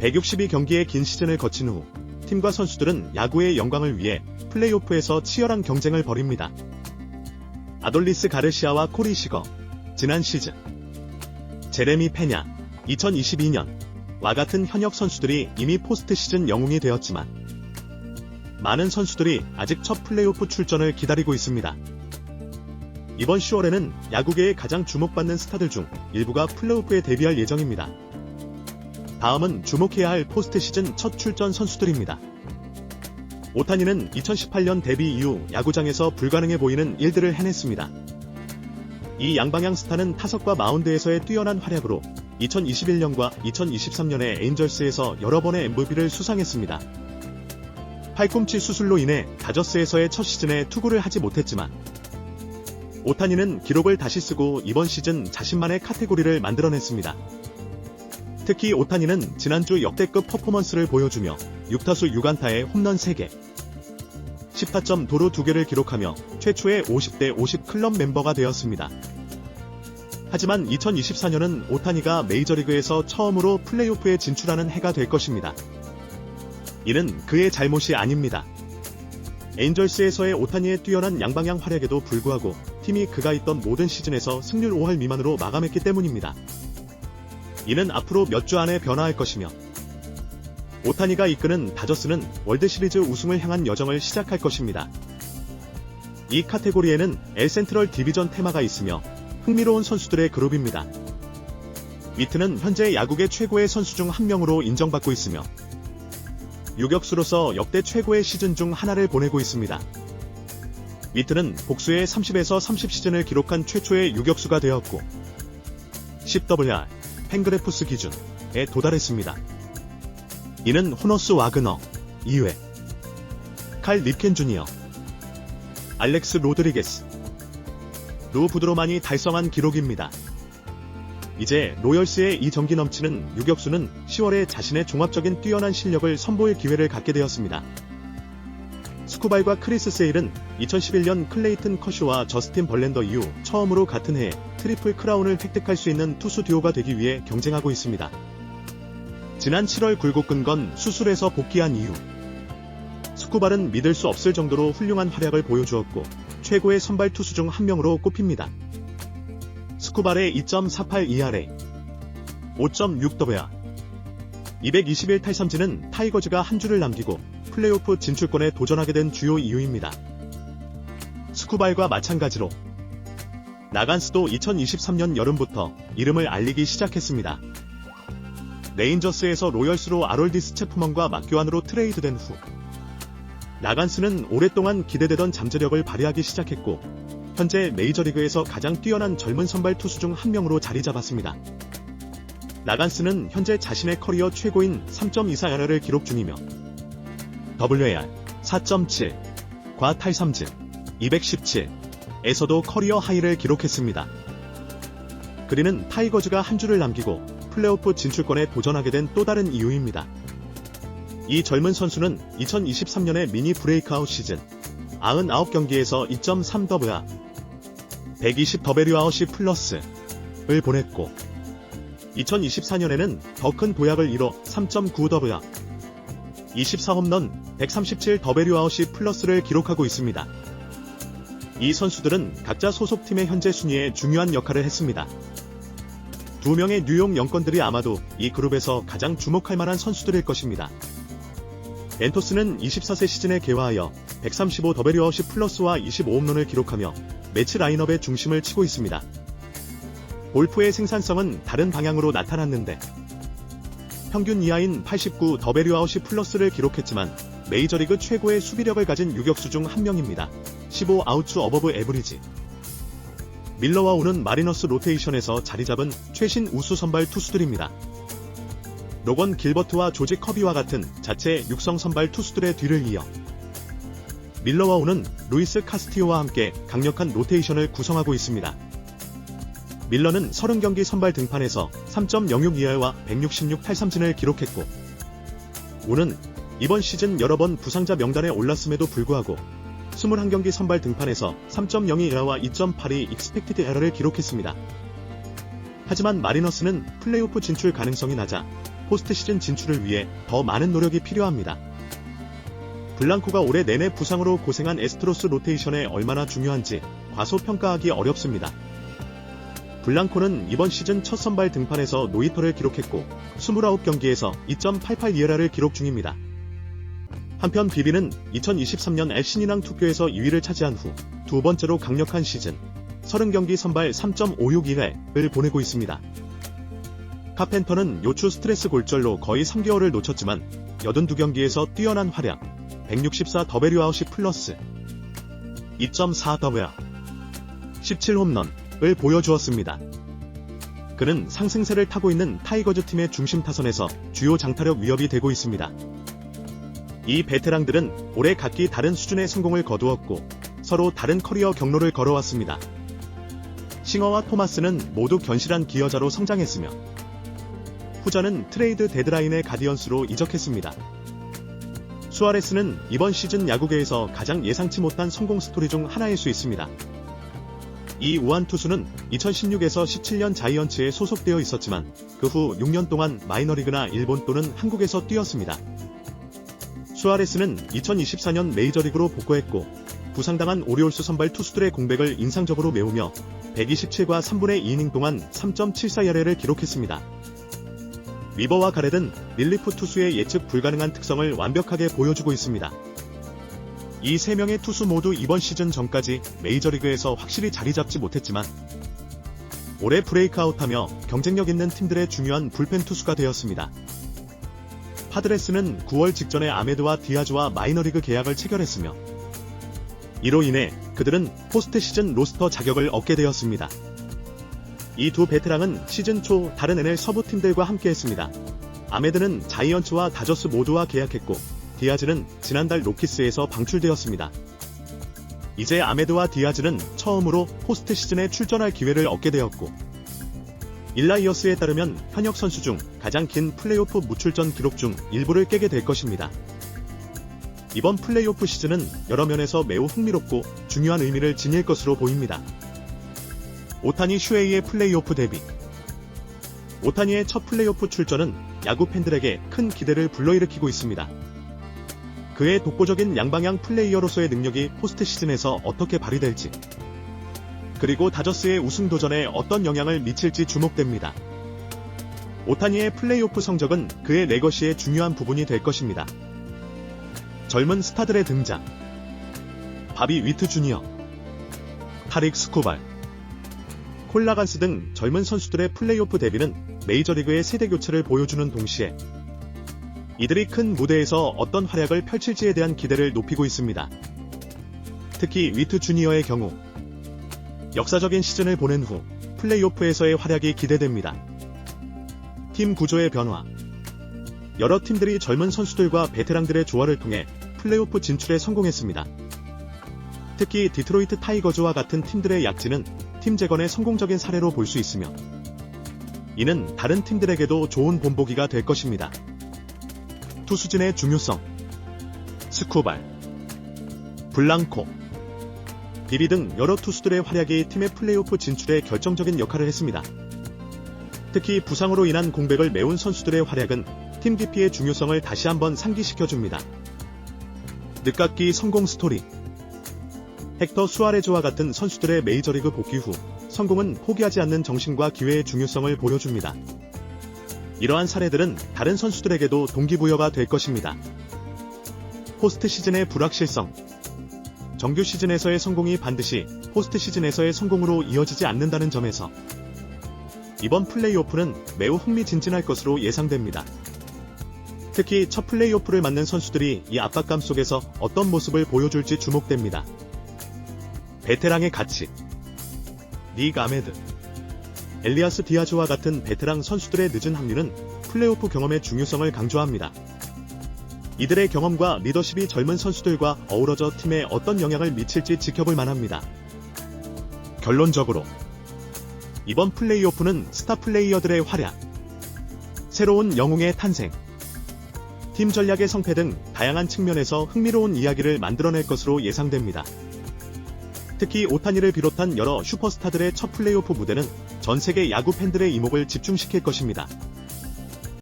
162경기의 긴 시즌을 거친 후 팀과 선수들은 야구의 영광을 위해 플레이오프에서 치열한 경쟁을 벌입니다. 아돌리스 가르시아와 코리 시거, 지난 시즌 제레미 페냐, 2022년과 같은 현역 선수들이 이미 포스트 시즌 영웅이 되었지만 많은 선수들이 아직 첫 플레이오프 출전을 기다리고 있습니다. 이번 10월에는 야구계의 가장 주목받는 스타들 중 일부가 플레이오프에 데뷔할 예정입니다. 다음은 주목해야 할 포스트 시즌 첫 출전 선수들입니다. 오타니는 2018년 데뷔 이후 야구장에서 불가능해 보이는 일들을 해냈습니다. 이 양방향 스타는 타석과 마운드에서의 뛰어난 활약으로 2021년과 2023년에 에인절스에서 여러 번의 MVP를 수상했습니다. 팔꿈치 수술로 인해 다저스에서의 첫 시즌에 투구를 하지 못했지만 오타니는 기록을 다시 쓰고 이번 시즌 자신만의 카테고리를 만들어냈습니다. 특히 오타니는 지난주 역대급 퍼포먼스를 보여주며 6타수 6안타에 홈런 3개, 10타점 도루 2개를 기록하며 최초의 50대 50 클럽 멤버가 되었습니다. 하지만 2024년은 오타니가 메이저리그에서 처음으로 플레이오프에 진출하는 해가 될 것입니다. 이는 그의 잘못이 아닙니다. 에인절스에서의 오타니의 뛰어난 양방향 활약에도 불구하고 팀이 그가 있던 모든 시즌에서 승률 5할 미만으로 마감했기 때문입니다. 이는 앞으로 몇 주 안에 변화할 것이며 오타니가 이끄는 다저스는 월드시리즈 우승을 향한 여정을 시작할 것입니다. 이 카테고리에는 엘센트럴 디비전 테마가 있으며 흥미로운 선수들의 그룹입니다. 위트는 현재 야구계 최고의 선수 중 한 명으로 인정받고 있으며 유격수로서 역대 최고의 시즌 중 하나를 보내고 있습니다. 위트는 복수의 30에서 30 시즌을 기록한 최초의 유격수가 되었고 10WR 팬그래프스 기준에 도달했습니다. 이는 호너스 와그너 이외 칼 립켄 주니어, 알렉스 로드리게스, 루 부드로만이 달성한 기록입니다. 이제 로열스의 이 정기 넘치는 유격수는 10월에 자신의 종합적인 뛰어난 실력을 선보일 기회를 갖게 되었습니다. 스쿠발과 크리스 세일은 2011년 클레이튼 커쇼와 저스틴 벌랜더 이후 처음으로 같은 해에 트리플 크라운을 획득할 수 있는 투수 듀오가 되기 위해 경쟁하고 있습니다. 지난 7월 굴곡 끈 건 수술에서 복귀한 이후 스쿠발은 믿을 수 없을 정도로 훌륭한 활약을 보여주었고 최고의 선발 투수 중 한 명으로 꼽힙니다. 스쿠발의 2.48 ERA, 5.6 WR, 221 탈삼진은 타이거즈가 한 주를 남기고 플레이오프 진출권에 도전하게 된 주요 이유입니다. 스쿠발과 마찬가지로 나간스도 2023년 여름부터 이름을 알리기 시작했습니다. 레인저스에서 로열스로 아롤디스 체프먼과 맞교환으로 트레이드된 후 나간스는 오랫동안 기대되던 잠재력을 발휘하기 시작했고 현재 메이저리그에서 가장 뛰어난 젊은 선발 투수 중 한 명으로 자리 잡았습니다. 나간스는 현재 자신의 커리어 최고인 3.24ERA를 기록 중이며 WAR 4.7, 과 탈삼진 217에서도 커리어 하이를 기록했습니다. 그리는 타이거즈가 한 주를 남기고 플레이오프 진출권에 도전하게 된 또 다른 이유입니다. 이 젊은 선수는 2023년의 미니 브레이크아웃 시즌 99경기에서 2.3 WR, 120 WRC 플러스를 보냈고 2024년에는 더 큰 도약을 이뤄 3.9 WR, 24홈런, 137 WRC 플러스를 기록하고 있습니다. 이 선수들은 각자 소속팀의 현재 순위에 중요한 역할을 했습니다. 두 명의 뉴욕 영권들이 아마도 이 그룹에서 가장 주목할 만한 선수들일 것입니다. 벤토스는 24세 시즌에 개화하여 135 WRC 플러스와 25홈런을 기록하며 매치 라인업의 중심을 치고 있습니다. 볼프의 생산성은 다른 방향으로 나타났는데 평균 이하인 89 WRC 플러스를 기록했지만 메이저리그 최고의 수비력을 가진 유격수 중 한 명입니다. 15 아웃수 어버브 에브리지. 밀러와 오는 마리너스 로테이션에서 자리 잡은 최신 우수 선발 투수들입니다. 로건 길버트와 조지 커비와 같은 자체 육성 선발 투수들의 뒤를 이어 밀러와 오는 루이스 카스티오와 함께 강력한 로테이션을 구성하고 있습니다. 밀러는 30경기 선발 등판에서 3.06 ERA와 166 탈삼진을 기록했고 오는 이번 시즌 여러 번 부상자 명단에 올랐음에도 불구하고 21경기 선발 등판에서 3.02 ERA와 2.82 익스펙티드 에러를 기록했습니다. 하지만 마리너스는 플레이오프 진출 가능성이 낮아 포스트 시즌 진출을 위해 더 많은 노력이 필요합니다. 블랑코가 올해 내내 부상으로 고생한 에스트로스 로테이션에 얼마나 중요한지 과소평가하기 어렵습니다. 블랑코는 이번 시즌 첫 선발 등판에서 노히터를 기록했고 29경기에서 2.88 ERA를 기록 중입니다. 한편 비비는 2023년 신인왕 투표에서 2위를 차지한 후 두 번째로 강력한 시즌 30경기 선발 3.56 ERA를 보내고 있습니다. 카펜터는 요추 스트레스 골절로 거의 3개월을 놓쳤지만 82경기에서 뛰어난 활약 164 더베류아웃이 플러스 2.4 더베아 17홈런을 보여주었습니다. 그는 상승세를 타고 있는 타이거즈 팀의 중심 타선에서 주요 장타력 위협이 되고 있습니다. 이 베테랑들은 올해 각기 다른 수준의 성공을 거두었고 서로 다른 커리어 경로를 걸어왔습니다. 싱어와 토마스는 모두 견실한 기여자로 성장했으며 후자는 트레이드 데드라인의 가디언스로 이적했습니다. 수아레스는 이번 시즌 야구계에서 가장 예상치 못한 성공 스토리 중 하나일 수 있습니다. 이 우한 투수는 2016에서 17년 자이언츠에 소속되어 있었지만 그 후 6년 동안 마이너리그나 일본 또는 한국에서 뛰었습니다. 수아레스는 2024년 메이저리그로 복귀했고 부상당한 오리올스 선발 투수들의 공백을 인상적으로 메우며 127과 3분의 2이닝 동안 3.74 ERA를 기록했습니다. 위버와 가렛은 릴리프 투수의 예측 불가능한 특성을 완벽하게 보여주고 있습니다. 이 3명의 투수 모두 이번 시즌 전까지 메이저리그에서 확실히 자리 잡지 못했지만 올해 브레이크아웃하며 경쟁력 있는 팀들의 중요한 불펜 투수가 되었습니다. 파드레스는 9월 직전에 아메드와 디아즈와 마이너리그 계약을 체결했으며 이로 인해 그들은 포스트 시즌 로스터 자격을 얻게 되었습니다. 이 두 베테랑은 시즌 초 다른 NL 서부 팀들과 함께했습니다. 아메드는 자이언츠와 다저스 모두와 계약했고 디아즈는 지난달 로키스에서 방출되었습니다. 이제 아메드와 디아즈는 처음으로 포스트 시즌에 출전할 기회를 얻게 되었고 일라이어스에 따르면 현역 선수 중 가장 긴 플레이오프 무출전 기록 중 일부를 깨게 될 것입니다. 이번 플레이오프 시즌은 여러 면에서 매우 흥미롭고 중요한 의미를 지닐 것으로 보입니다. 오타니 슈에이의 플레이오프 데뷔. 오타니의 첫 플레이오프 출전은 야구 팬들에게 큰 기대를 불러일으키고 있습니다. 그의 독보적인 양방향 플레이어로서의 능력이 포스트 시즌에서 어떻게 발휘될지, 그리고 다저스의 우승 도전에 어떤 영향을 미칠지 주목됩니다. 오타니의 플레이오프 성적은 그의 레거시의 중요한 부분이 될 것입니다. 젊은 스타들의 등장. 바비 위트 주니어, 타릭 스코발, 콜라간스 등 젊은 선수들의 플레이오프 데뷔는 메이저리그의 세대 교체를 보여주는 동시에 이들이 큰 무대에서 어떤 활약을 펼칠지에 대한 기대를 높이고 있습니다. 특히 위트 주니어의 경우 역사적인 시즌을 보낸 후 플레이오프에서의 활약이 기대됩니다. 팀 구조의 변화. 여러 팀들이 젊은 선수들과 베테랑들의 조화를 통해 플레이오프 진출에 성공했습니다. 특히 디트로이트 타이거즈와 같은 팀들의 약진은 팀 재건의 성공적인 사례로 볼 수 있으며 이는 다른 팀들에게도 좋은 본보기가 될 것입니다. 투수진의 중요성. 스쿠발, 블랑코, 비비 등 여러 투수들의 활약이 팀의 플레이오프 진출에 결정적인 역할을 했습니다. 특히 부상으로 인한 공백을 메운 선수들의 활약은 팀 DP의 중요성을 다시 한번 상기시켜줍니다. 늦깎이 성공 스토리. 헥터 수아레즈와 같은 선수들의 메이저리그 복귀 후 성공은 포기하지 않는 정신과 기회의 중요성을 보여줍니다. 이러한 사례들은 다른 선수들에게도 동기부여가 될 것입니다. 포스트 시즌의 불확실성. 정규 시즌에서의 성공이 반드시 포스트 시즌에서의 성공으로 이어지지 않는다는 점에서 이번 플레이오프는 매우 흥미진진할 것으로 예상됩니다. 특히 첫 플레이오프를 맞는 선수들이 이 압박감 속에서 어떤 모습을 보여줄지 주목됩니다. 베테랑의 가치. 닉 아메드, 엘리아스 디아즈와 같은 베테랑 선수들의 늦은 합류는 플레이오프 경험의 중요성을 강조합니다. 이들의 경험과 리더십이 젊은 선수들과 어우러져 팀에 어떤 영향을 미칠지 지켜볼 만합니다. 결론적으로 이번 플레이오프는 스타 플레이어들의 활약, 새로운 영웅의 탄생, 팀 전략의 성패 등 다양한 측면에서 흥미로운 이야기를 만들어낼 것으로 예상됩니다. 특히 오타니를 비롯한 여러 슈퍼스타들의 첫 플레이오프 무대는 전 세계 야구 팬들의 이목을 집중시킬 것입니다.